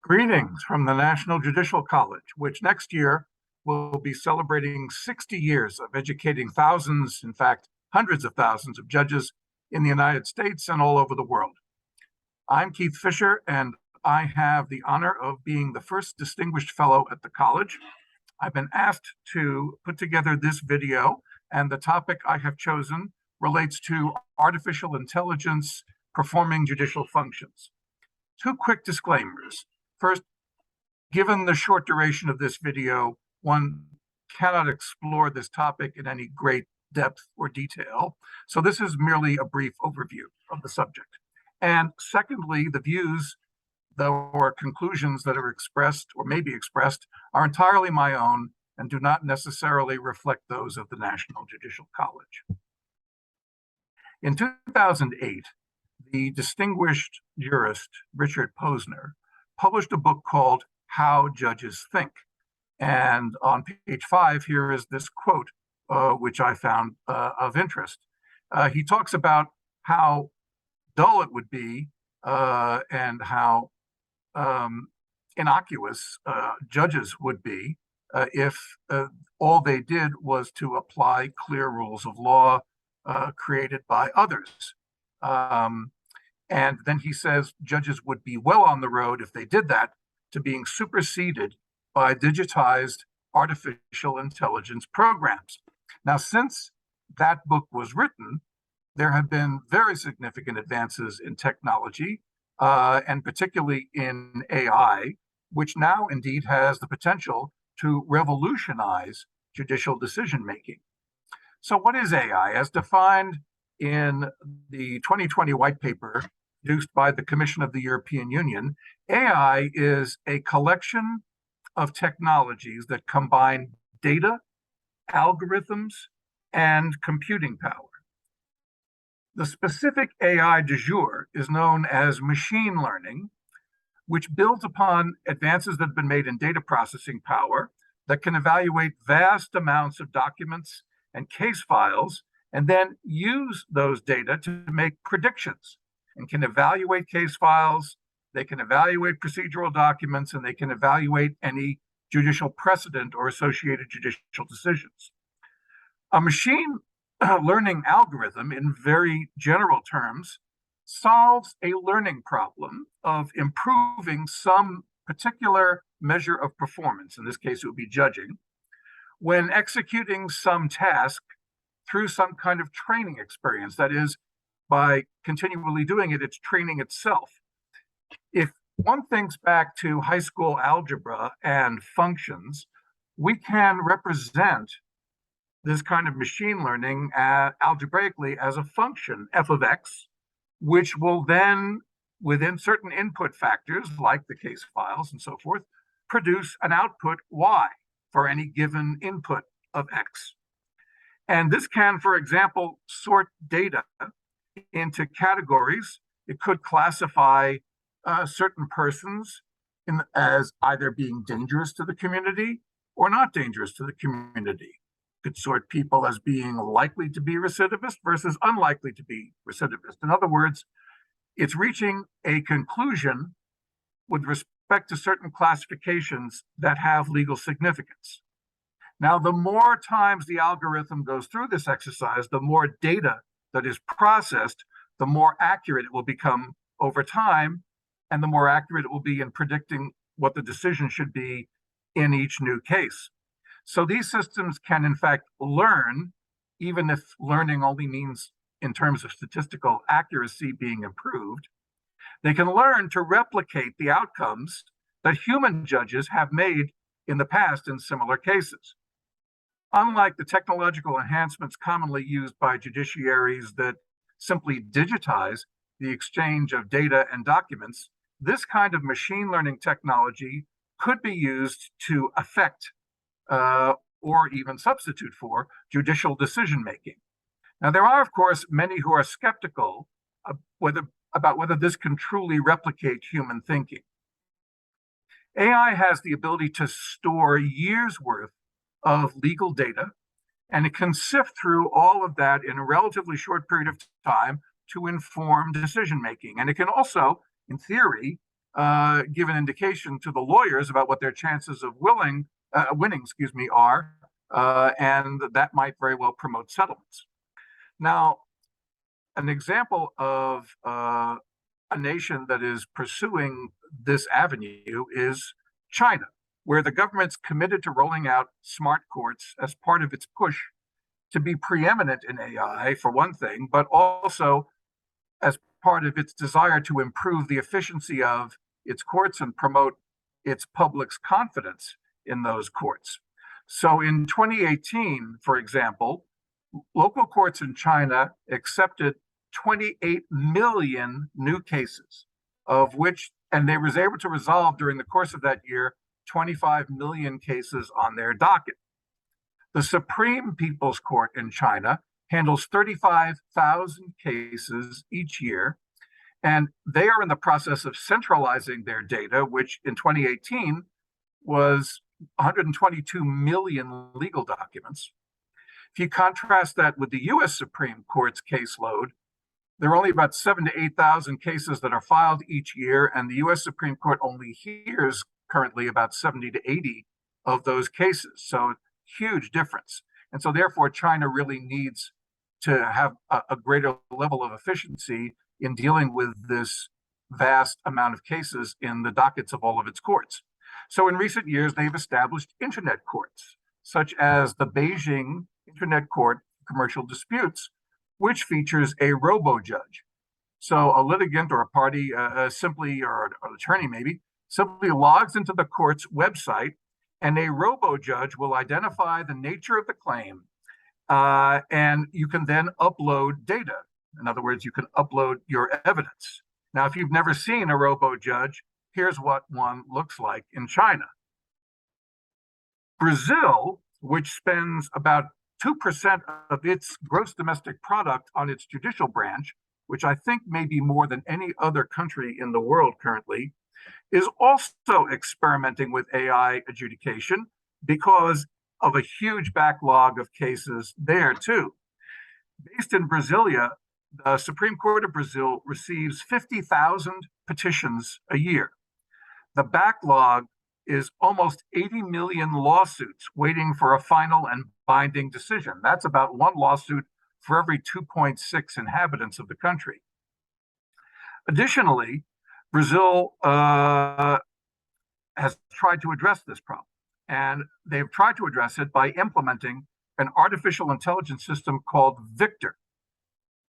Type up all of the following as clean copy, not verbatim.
Greetings from the National Judicial College, which next year will be celebrating 60 years of educating thousands, in fact, hundreds of thousands of judges in the United States and all over the world. I'm Keith Fisher, and I have the honor of being the first distinguished fellow at the college. I've been asked to put together this video, and the topic I have chosen relates to artificial intelligence performing judicial functions. Two quick disclaimers. First, given the short duration of this video, one cannot explore this topic in any great depth or detail. So this is merely a brief overview of the subject. And secondly, the views or conclusions that are expressed or may be expressed are entirely my own and do not necessarily reflect those of the National Judicial College. In 2008, the distinguished jurist Richard Posner published a book called How Judges Think. And on page 5, here is this quote, which I found of interest. He talks about how dull it would be and how innocuous judges would be if all they did was to apply clear rules of law created by others. And then he says judges would be well on the road if they did that to being superseded by digitized artificial intelligence programs. Now, since that book was written, there have been very significant advances in technology, and particularly in AI, which now indeed has the potential to revolutionize judicial decision-making. So what is AI? As defined in the 2020 white paper produced by the Commission of the European Union, AI is a collection of technologies that combine data, algorithms, and computing power. The specific AI du jour is known as machine learning, which builds upon advances that have been made in data processing power that can evaluate vast amounts of documents and case files and then use those data to make predictions and can evaluate case files, they can evaluate procedural documents, and they can evaluate any judicial precedent or associated judicial decisions. A machine learning algorithm, in very general terms, solves a learning problem of improving some particular measure of performance, in this case it would be judging, when executing some task through some kind of training experience. That is, by continually doing it, it's training itself. If one thinks back to high school algebra and functions, we can represent this kind of machine learning algebraically as a function, f of x, which will then, within certain input factors, like the case files and so forth, produce an output y for any given input of x. And this can, for example, sort data into categories. It could classify certain persons as either being dangerous to the community or not dangerous to the community. It could sort people as being likely to be recidivist versus unlikely to be recidivist. In other words, it's reaching a conclusion with respect to certain classifications that have legal significance. Now, the more times the algorithm goes through this exercise, the more data that is processed, the more accurate it will become over time, and the more accurate it will be in predicting what the decision should be in each new case. So these systems can, in fact, learn, even if learning only means in terms of statistical accuracy being improved. They can learn to replicate the outcomes that human judges have made in the past in similar cases. Unlike the technological enhancements commonly used by judiciaries that simply digitize the exchange of data and documents, this kind of machine learning technology could be used to affect or even substitute for judicial decision-making. Now, there are, of course, many who are skeptical about whether this can truly replicate human thinking. AI has the ability to store years' worth of legal data, and it can sift through all of that in a relatively short period of time to inform decision-making. And it can also, in theory, give an indication to the lawyers about what their chances of winning, are, and that might very well promote settlements. Now, an example of a nation that is pursuing this avenue is China, where the government's committed to rolling out smart courts as part of its push to be preeminent in AI, for one thing, but also as part of its desire to improve the efficiency of its courts and promote its public's confidence in those courts. So in 2018, for example, local courts in China accepted 28 million new cases, of which, and they was able to resolve during the course of that year 25 million cases on their docket. The Supreme People's Court in China handles 35,000 cases each year, and they are in the process of centralizing their data, which in 2018 was 122 million legal documents. If you contrast that with the US Supreme Court's caseload, there are only about 7,000 to 8,000 cases that are filed each year, and the US Supreme Court only hears currently about 70 to 80 of those cases. So huge difference. And so therefore, China really needs to have a greater level of efficiency in dealing with this vast amount of cases in the dockets of all of its courts. So in recent years, they've established internet courts, such as the Beijing Internet Court for Commercial Disputes, which features a robo-judge. So a litigant or a party or an attorney maybe, simply logs into the court's website, and a robo-judge will identify the nature of the claim, and you can then upload data. In other words, you can upload your evidence. Now, if you've never seen a robo-judge, here's what one looks like in China. Brazil, which spends about 2% of its gross domestic product on its judicial branch, which I think may be more than any other country in the world currently, is also experimenting with AI adjudication because of a huge backlog of cases there too. Based in Brasilia, the Supreme Court of Brazil receives 50,000 petitions a year. The backlog is almost 80 million lawsuits waiting for a final and binding decision. That's about one lawsuit for every 2.6 inhabitants of the country. Additionally, Brazil has tried to address this problem, and they've tried to address it by implementing an artificial intelligence system called Victor,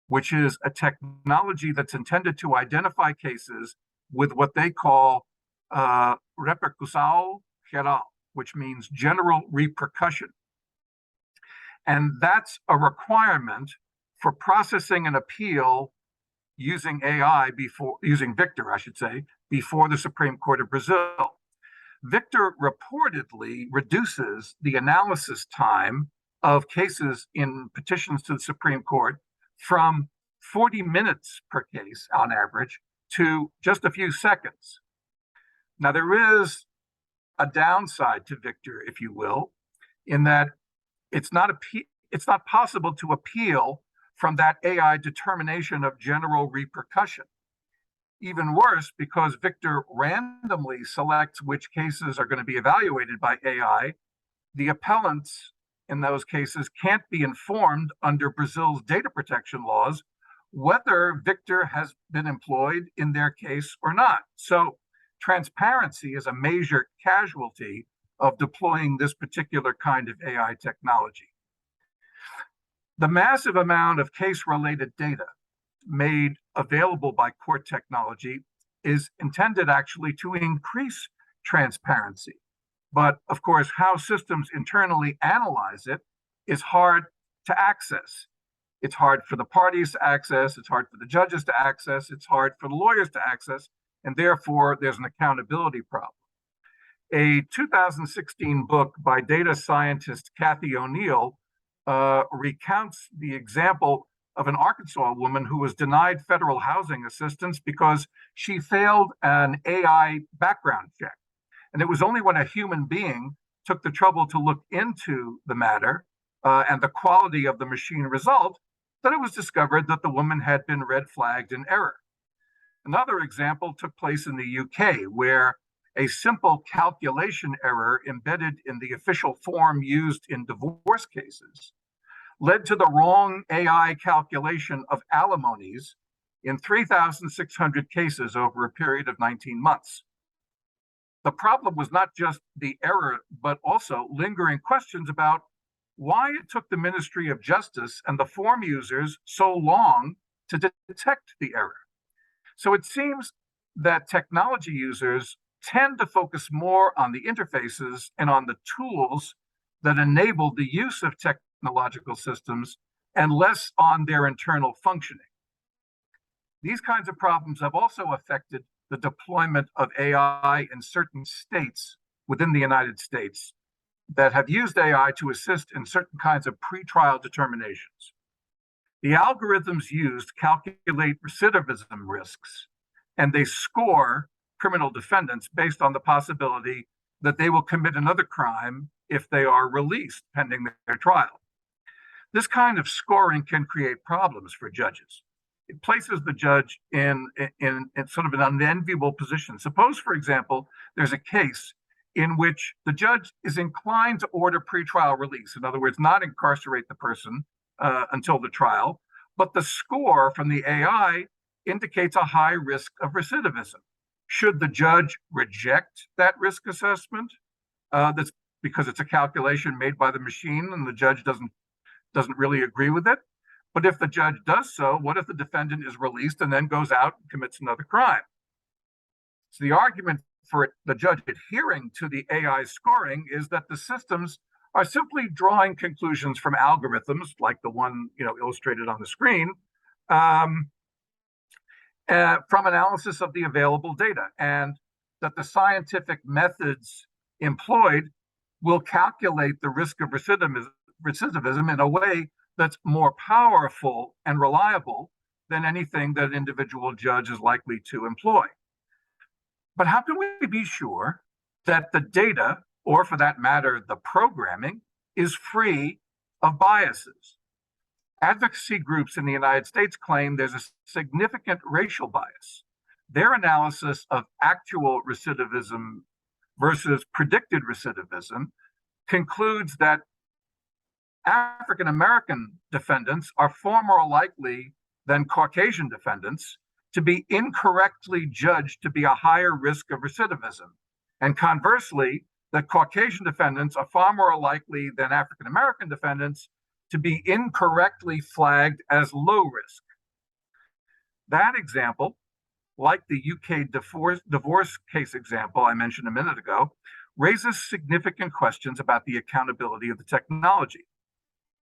which is a technology that's intended to identify cases with what they call repercussão geral, which means general repercussion. And that's a requirement for processing an appeal using using Victor, I should say, before the Supreme Court of Brazil. Victor reportedly reduces the analysis time of cases in petitions to the Supreme Court from 40 minutes per case on average to just a few seconds. Now, there is a downside to Victor, if you will, in that it's not possible to appeal from that AI determination of general repercussion. Even worse, because Victor randomly selects which cases are going to be evaluated by AI, the appellants in those cases can't be informed under Brazil's data protection laws whether Victor has been employed in their case or not. So transparency is a major casualty of deploying this particular kind of AI technology. The massive amount of case-related data made available by court technology is intended actually to increase transparency. But of course, how systems internally analyze it is hard to access. It's hard for the parties to access, it's hard for the judges to access, it's hard for the lawyers to access, and therefore there's an accountability problem. A 2016 book by data scientist Kathy O'Neill recounts the example of an Arkansas woman who was denied federal housing assistance because she failed an AI background check. And it was only when a human being took the trouble to look into the matter and the quality of the machine result that it was discovered that the woman had been red flagged in error. Another example took place in the UK, where a simple calculation error embedded in the official form used in divorce cases led to the wrong AI calculation of alimonies in 3,600 cases over a period of 19 months. The problem was not just the error, but also lingering questions about why it took the Ministry of Justice and the form users so long to detect the error. So it seems that technology users tend to focus more on the interfaces and on the tools that enable the use of technological systems and less on their internal functioning. These kinds of problems have also affected the deployment of AI in certain states within the United States that have used AI to assist in certain kinds of pretrial determinations. The algorithms used calculate recidivism risks, and they score criminal defendants based on the possibility that they will commit another crime if they are released pending their trial. This kind of scoring can create problems for judges. It places the judge in sort of an unenviable position. Suppose, for example, there's a case in which the judge is inclined to order pretrial release. In other words, not incarcerate the person until the trial, but the score from the AI indicates a high risk of recidivism. Should the judge reject that risk assessment? That's because it's a calculation made by the machine and the judge doesn't really agree with it. But if the judge does so, what if the defendant is released and then goes out and commits another crime? So the argument for the judge adhering to the AI scoring is that the systems are simply drawing conclusions from algorithms like the one illustrated on the screen from analysis of the available data, and that the scientific methods employed will calculate the risk of recidivism in a way that's more powerful and reliable than anything that an individual judge is likely to employ. But how can we be sure that the data, or for that matter, the programming, is free of biases? Advocacy groups in the United States claim there's a significant racial bias. Their analysis of actual recidivism versus predicted recidivism concludes that African American defendants are far more likely than Caucasian defendants to be incorrectly judged to be a higher risk of recidivism. And conversely, that Caucasian defendants are far more likely than African American defendants to be incorrectly flagged as low risk. That example, like the UK divorce case example I mentioned a minute ago, raises significant questions about the accountability of the technology.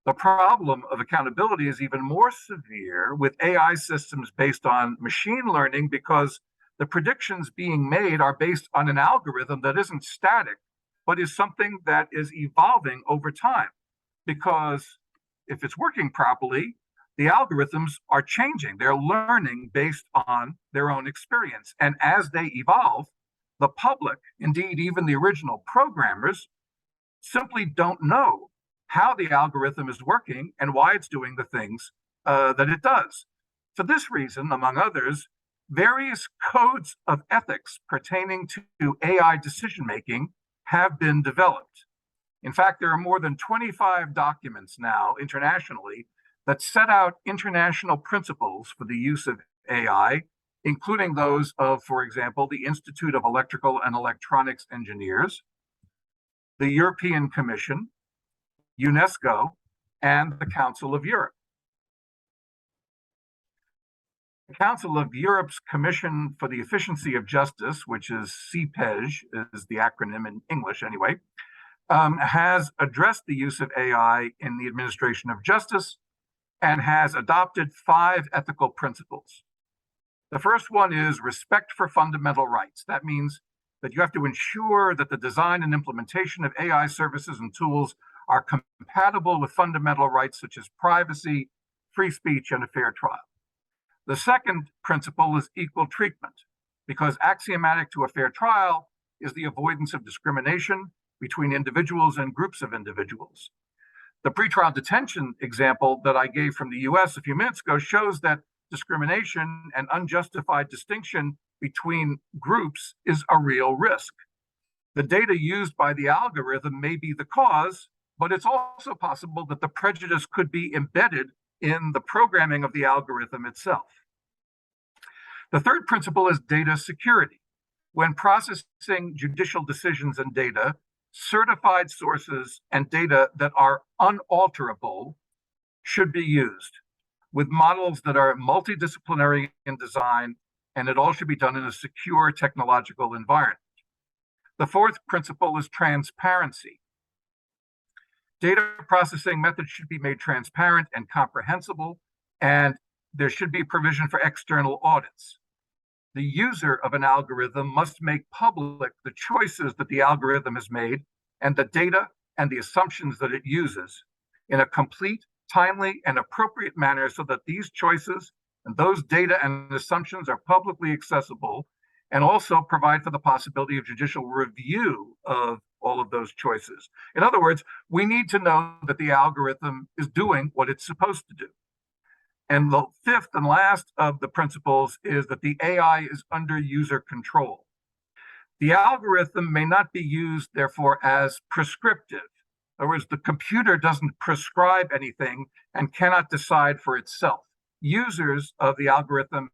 The problem of accountability is even more severe with AI systems based on machine learning, because the predictions being made are based on an algorithm that isn't static, but is something that is evolving over time. Because if it's working properly, the algorithms are changing. They're learning based on their own experience. And as they evolve, the public, indeed even the original programmers, simply don't know how the algorithm is working and why it's doing the things that it does. For this reason, among others, various codes of ethics pertaining to AI decision-making have been developed. In fact, there are more than 25 documents now internationally that set out international principles for the use of AI, including those of, for example, the Institute of Electrical and Electronics Engineers, the European Commission, UNESCO, and the Council of Europe. The Council of Europe's Commission for the Efficiency of Justice, which is CPEJ, is the acronym in English anyway, has addressed the use of AI in the administration of justice and has adopted 5 ethical principles. The first one is respect for fundamental rights. That means that you have to ensure that the design and implementation of AI services and tools are compatible with fundamental rights such as privacy, free speech, and a fair trial. The second principle is equal treatment, because axiomatic to a fair trial is the avoidance of discrimination between individuals and groups of individuals. The pretrial detention example that I gave from the US a few minutes ago shows that discrimination and unjustified distinction between groups is a real risk. The data used by the algorithm may be the cause, but it's also possible that the prejudice could be embedded in the programming of the algorithm itself. The third principle is data security. When processing judicial decisions and data, certified sources and data that are unalterable should be used with models that are multidisciplinary in design, and it all should be done in a secure technological environment. The fourth principle is transparency. Data processing methods should be made transparent and comprehensible, and there should be provision for external audits. The user of an algorithm must make public the choices that the algorithm has made and the data and the assumptions that it uses in a complete, timely, and appropriate manner so that these choices and those data and assumptions are publicly accessible, and also provide for the possibility of judicial review of all of those choices. In other words, we need to know that the algorithm is doing what it's supposed to do. And the fifth and last of the principles is that the AI is under user control. The algorithm may not be used, therefore, as prescriptive. In other words, the computer doesn't prescribe anything and cannot decide for itself. Users of the algorithm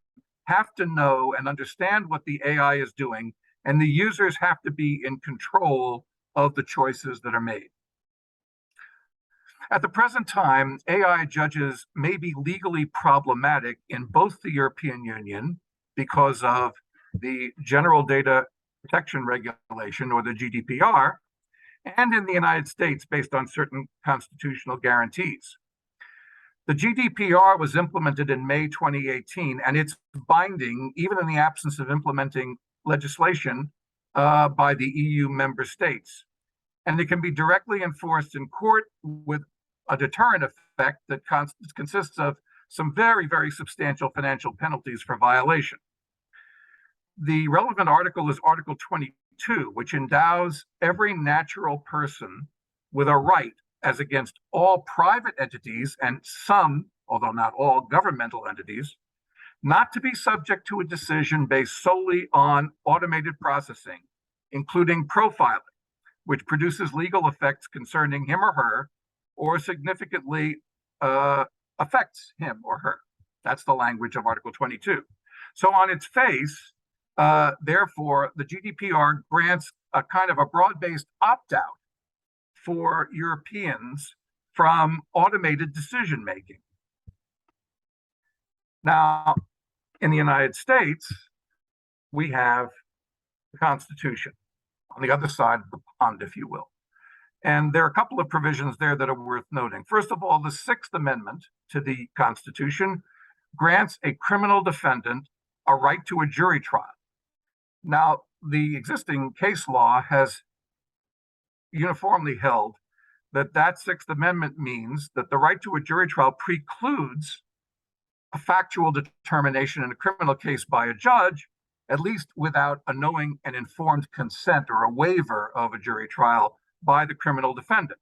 have to know and understand what the AI is doing, and the users have to be in control of the choices that are made. At the present time, AI judges may be legally problematic in both the European Union because of the General Data Protection Regulation, or the GDPR, and in the United States based on certain constitutional guarantees. The GDPR was implemented in May 2018, and it's binding even in the absence of implementing legislation by the EU member states. And it can be directly enforced in court with a deterrent effect that consists of some very, very substantial financial penalties for violation. The relevant article is Article 22, which endows every natural person with a right, as against all private entities and some, although not all, governmental entities, not to be subject to a decision based solely on automated processing, including profiling, which produces legal effects concerning him or her, or significantly affects him or her. That's the language of Article 22. So on its face, therefore, the GDPR grants a kind of a broad-based opt-out for Europeans from automated decision-making. Now, in the United States, we have the Constitution on the other side of the pond, if you will. And there are a couple of provisions there that are worth noting. First of all, the Sixth Amendment to the Constitution grants a criminal defendant a right to a jury trial. Now, the existing case law has uniformly held that that Sixth Amendment means that the right to a jury trial precludes a factual determination in a criminal case by a judge, at least without a knowing and informed consent or a waiver of a jury trial by the criminal defendant.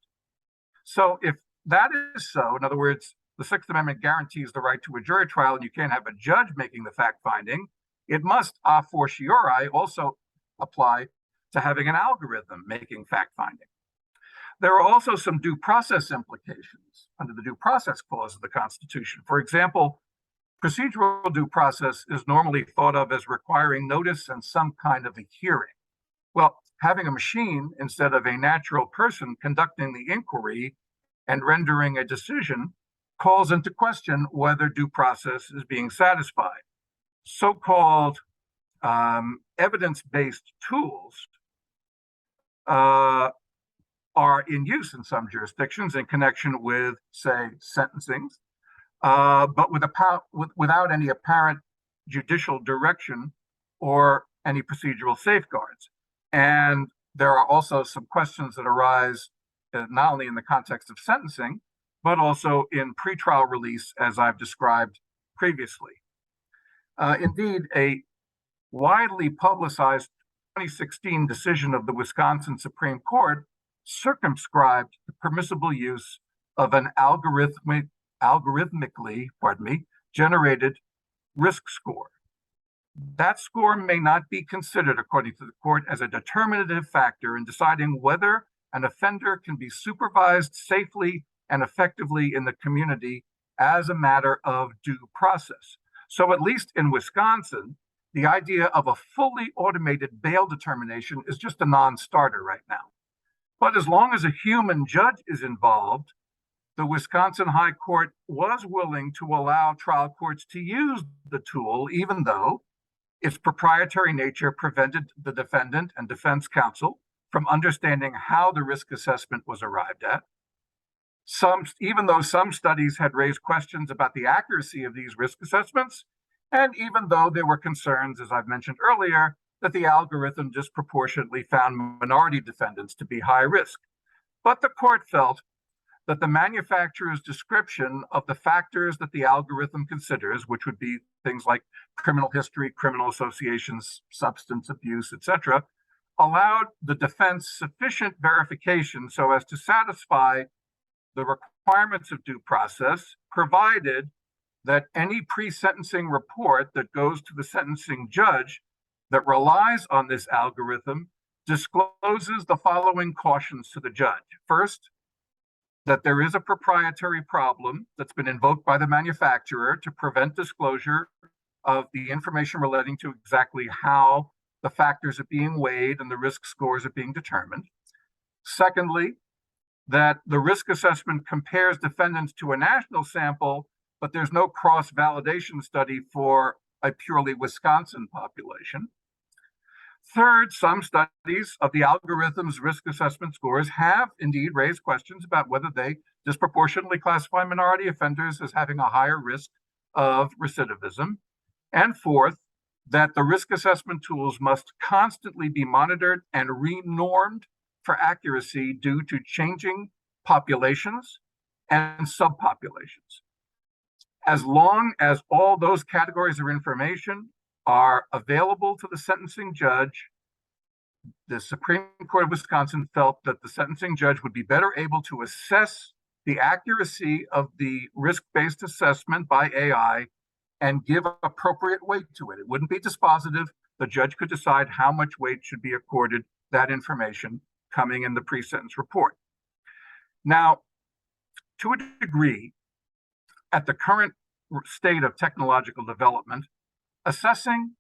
So if that is so, in other words, the Sixth Amendment guarantees the right to a jury trial and you can't have a judge making the fact finding, it must a fortiori also apply to having an algorithm making fact finding. There are also some due process implications under the Due Process Clause of the Constitution. For example, procedural due process is normally thought of as requiring notice and some kind of a hearing. Well, having a machine instead of a natural person conducting the inquiry and rendering a decision calls into question whether due process is being satisfied. So-called evidence-based tools are in use in some jurisdictions in connection with, say, sentencing, but without any apparent judicial direction or any procedural safeguards. And there are also some questions that arise not only in the context of sentencing, but also in pretrial release, as I've described previously. Indeed, a widely publicized 2016 decision of the Wisconsin Supreme Court circumscribed the permissible use of an algorithmically generated risk score. That score may not be considered, according to the court, as a determinative factor in deciding whether an offender can be supervised safely and effectively in the community as a matter of due process. So, at least in Wisconsin, the idea of a fully automated bail determination is just a non-starter right now. But as long as a human judge is involved, the Wisconsin High Court was willing to allow trial courts to use the tool, even though its proprietary nature prevented the defendant and defense counsel from understanding how the risk assessment was arrived at. Even though some studies had raised questions about the accuracy of these risk assessments, and even though there were concerns, as I've mentioned earlier, that the algorithm disproportionately found minority defendants to be high risk. But the court felt that the manufacturer's description of the factors that the algorithm considers, which would be things like criminal history, criminal associations, substance abuse, etc., allowed the defense sufficient verification so as to satisfy the requirements of due process, provided that any pre-sentencing report that goes to the sentencing judge that relies on this algorithm discloses the following cautions to the judge. First, that there is a proprietary problem that's been invoked by the manufacturer to prevent disclosure of the information relating to exactly how the factors are being weighed and the risk scores are being determined. Secondly, that the risk assessment compares defendants to a national sample, but there's no cross-validation study for a purely Wisconsin population. Third, some studies of the algorithm's risk assessment scores have indeed raised questions about whether they disproportionately classify minority offenders as having a higher risk of recidivism. And fourth, that the risk assessment tools must constantly be monitored and renormed for accuracy due to changing populations and subpopulations. As long as all those categories of information are available to the sentencing judge, the Supreme Court of Wisconsin felt that the sentencing judge would be better able to assess the accuracy of the risk-based assessment by AI and give appropriate weight to it. It wouldn't be dispositive. The judge could decide how much weight should be accorded that information coming in the pre-sentence report. Now, to a degree, at the current state of technological development, assessing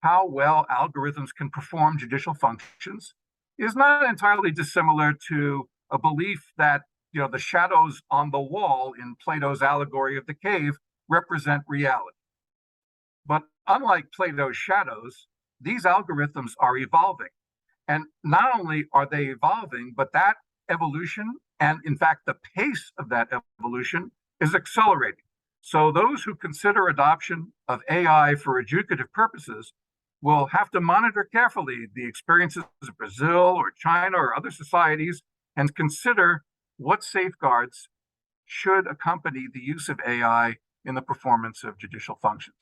how well algorithms can perform judicial functions is not entirely dissimilar to a belief that the shadows on the wall in Plato's allegory of the cave represent reality. But unlike Plato's shadows, these algorithms are evolving. And not only are they evolving, but that evolution, and in fact, the pace of that evolution, is accelerating. So those who consider adoption of AI for adjudicative purposes will have to monitor carefully the experiences of Brazil or China or other societies and consider what safeguards should accompany the use of AI in the performance of judicial functions.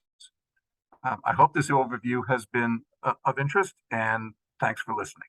I hope this overview has been of interest, and thanks for listening.